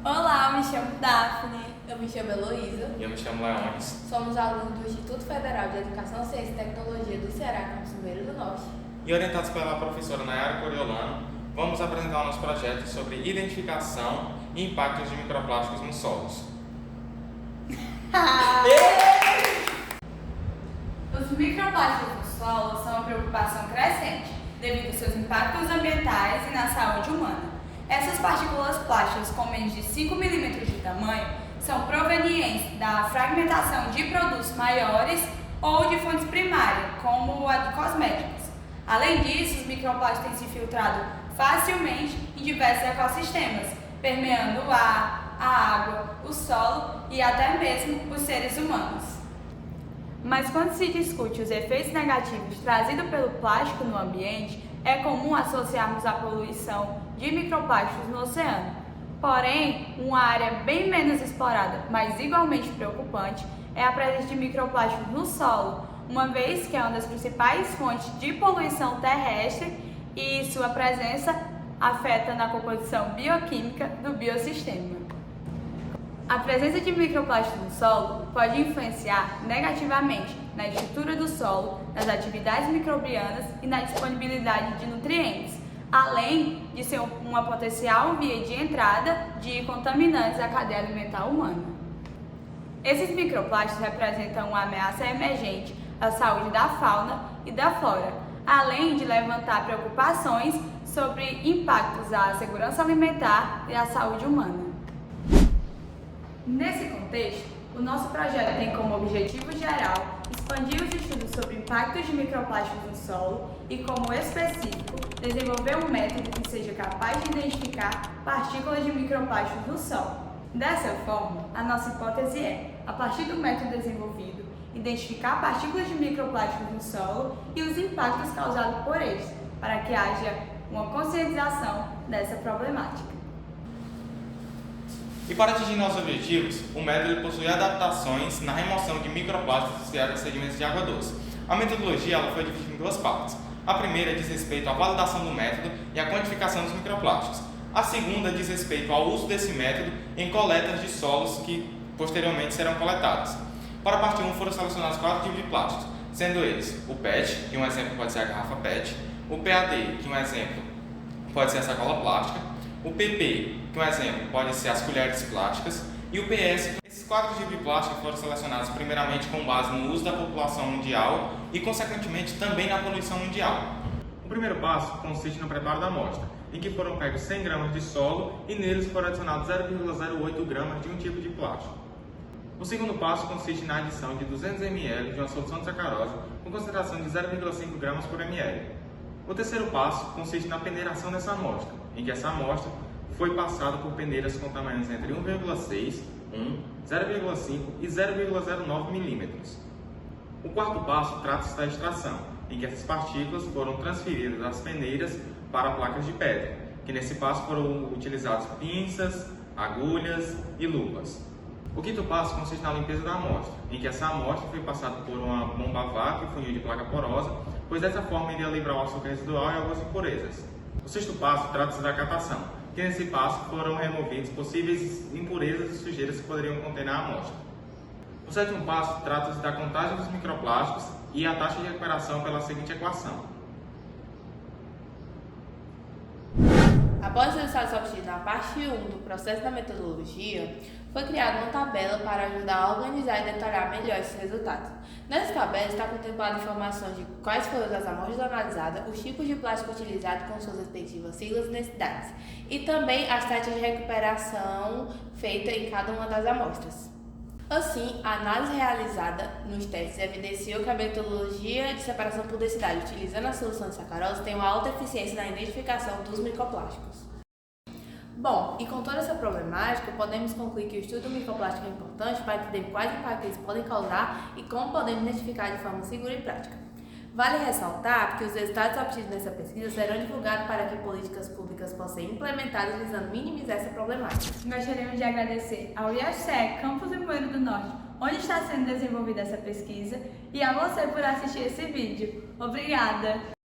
Olá, me chamo Daphne. Eu me chamo Heloísa. E eu me chamo Leones. Somos alunos do Instituto Federal de Educação, Ciência e Tecnologia do Ceará, campus Ribeiro do Norte. E orientados pela professora Nayara Coriolano, vamos apresentar o nosso projeto sobre identificação e impactos de microplásticos nos solos. Os microplásticos no solo são uma preocupação crescente devido aos seus impactos ambientais e na saúde humana. Essas partículas plásticas com menos de 5 milímetros de tamanho são provenientes da fragmentação de produtos maiores ou de fontes primárias, como a de cosméticos. Além disso, os microplásticos têm se filtrado facilmente em diversos ecossistemas, permeando o ar, a água, o solo e até mesmo os seres humanos. Mas quando se discute os efeitos negativos trazidos pelo plástico no ambiente, é comum associarmos a poluição de microplásticos no oceano. Porém, uma área bem menos explorada, mas igualmente preocupante, é a presença de microplásticos no solo, uma vez que é uma das principais fontes de poluição terrestre e sua presença afeta na composição bioquímica do biossistema. A presença de microplásticos no solo pode influenciar negativamente na estrutura do solo, nas atividades microbianas e na disponibilidade de nutrientes, além de ser uma potencial via de entrada de contaminantes à cadeia alimentar humana. Esses microplásticos representam uma ameaça emergente à saúde da fauna e da flora, além de levantar preocupações sobre impactos à segurança alimentar e à saúde humana. Nesse contexto, o nosso projeto tem como objetivo geral expandir os estudos sobre impactos de microplásticos no solo e, como específico, desenvolver um método que seja capaz de identificar partículas de microplásticos no solo. Dessa forma, a nossa hipótese é, a partir do método desenvolvido, identificar partículas de microplásticos no solo e os impactos causados por eles, para que haja uma conscientização dessa problemática. E para atingir nossos objetivos, o método possui adaptações na remoção de microplásticos associados a sedimentos de água doce. A metodologia ela foi dividida em duas partes. A primeira diz respeito à validação do método e à quantificação dos microplásticos. A segunda diz respeito ao uso desse método em coletas de solos que posteriormente serão coletados. Para a parte 1 foram selecionados 4 tipos de plásticos, sendo eles o PET, que um exemplo pode ser a garrafa PET, o PAD, que um exemplo pode ser a sacola plástica, o PP, que um exemplo pode ser as colheres plásticas, e o PS. Esses 4 tipos de plástico foram selecionados primeiramente com base no uso da população mundial e, consequentemente, também na poluição mundial. O primeiro passo consiste no preparo da amostra, em que foram pegos 100 gramas de solo e neles foram adicionados 0,08 gramas de um tipo de plástico. O segundo passo consiste na adição de 200 ml de uma solução de sacarose com concentração de 0,5 gramas por ml. O terceiro passo consiste na peneiração dessa amostra, em que essa amostra foi passada por peneiras com tamanhos entre 1,6, 1, 0,5 e 0,09 milímetros. O quarto passo trata-se da extração, em que essas partículas foram transferidas das peneiras para placas de pedra, que nesse passo foram utilizados pinças, agulhas e luvas. O quinto passo consiste na limpeza da amostra, em que essa amostra foi passada por uma bomba a vácuo e funil de placa porosa, pois dessa forma iria livrar o açúcar residual e algumas impurezas. O sexto passo trata-se da catação, que nesse passo foram removidos possíveis impurezas e sujeiras que poderiam conter na amostra. O sétimo passo trata-se da contagem dos microplásticos e a taxa de recuperação pela seguinte equação. Após os resultados obtidos na parte 1 do processo da metodologia, foi criada uma tabela para ajudar a organizar e detalhar melhor esses resultados. Nessa tabela está contemplada informações de quais foram as amostras analisadas, os tipos de plástico utilizado com suas respectivas siglas e densidades, e também as taxas de recuperação feitas em cada uma das amostras. Assim, a análise realizada nos testes evidenciou que a metodologia de separação por densidade utilizando a solução de sacarose tem uma alta eficiência na identificação dos microplásticos. Bom, e com toda essa problemática, podemos concluir que o estudo do microplástico é importante para entender quais impactos eles podem causar e como podemos identificar de forma segura e prática. Vale ressaltar que os resultados obtidos nessa pesquisa serão divulgados para que políticas públicas possam ser implementadas visando minimizar essa problemática. Gostaríamos de agradecer ao IFCE Campus Ribeiro do Norte, onde está sendo desenvolvida essa pesquisa, e a você por assistir esse vídeo. Obrigada!